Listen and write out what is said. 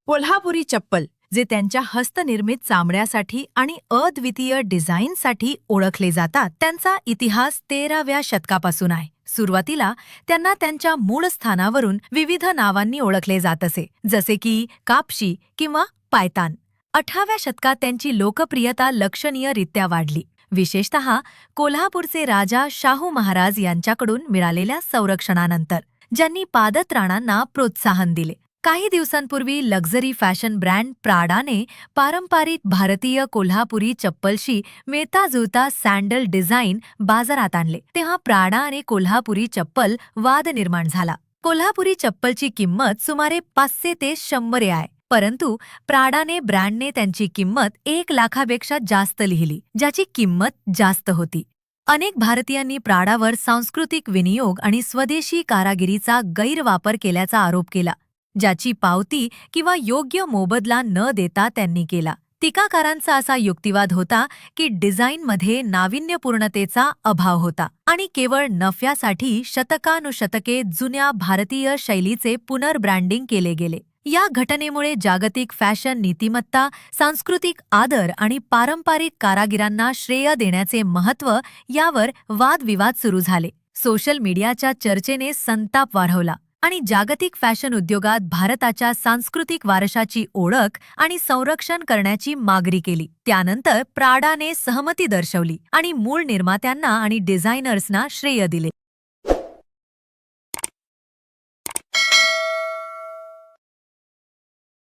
कोल्हापुरी चप्पल जे त्यांच्या हस्तनिर्मित चामड्यासाठी आणि अद्वितीय डिझाईनसाठी ओळखले जातात, त्यांचा इतिहास 13व्या शतकापासून आहे. सुरुवातीला त्यांना त्यांच्या मूळ स्थानावरून विविध नावांनी ओळखले जात असे, जसे की कापशी किंवा पायतान. 18व्या शतकात त्यांची लोकप्रियता लक्षणीयरित्या वाढली, विशेषतः कोल्हापूरचे राजा शाहू महाराज यांच्याकडून मिळालेल्या संरक्षणानंतर, ज्यांनी पादत्राणांना प्रोत्साहन दिले. काही दिवसांपूर्वी लक्झरी फॅशन ब्रँड प्राडाने पारंपरिक भारतीय कोल्हापुरी चप्पलशी मिळताजुळता सँडल डिझाईन बाजारात आणले, तेव्हा प्राडा आणि कोल्हापुरी चप्पल वाद निर्माण झाला. कोल्हापुरी चप्पलची किंमत सुमारे 500 ते 100 आहे, परंतु प्राडाने ब्रँडने त्यांची किंमत 1 लाखापेक्षा जास्त लिहिली, ज्याची किंमत जास्त होती. अनेक भारतीयांनी प्राडावर सांस्कृतिक विनियोग आणि स्वदेशी कारागिरीचा गैरवापर केल्याचा आरोप केला, ज्याची पावती किंवा योग्य मोबदला न देता त्यांनी केला. टीकाकारांचा असा युक्तिवाद होता की डिझाईनमध्ये नाविन्यपूर्णतेचा अभाव होता आणि केवळ नफ्यासाठी शतकानुशतके जुन्या भारतीय शैलीचे पुनर्ब्रँडिंग केले गेले. या घटनेमुळे जागतिक फॅशन नीतिमत्ता, सांस्कृतिक आदर आणि पारंपरिक कारागिरांना श्रेय देण्याचे महत्त्व यावर वादविवाद सुरू झाले. सोशल मीडियाच्या चर्चेने संताप वाढवला आणि जागतिक फॅशन उद्योगात भारताच्या सांस्कृतिक वारशाची ओळख आणि संरक्षण करण्याची मागणी केली. त्यानंतर प्राडाने सहमती दर्शवली आणि मूळ निर्मात्यांना आणि डिझायनर्सना श्रेय दिले.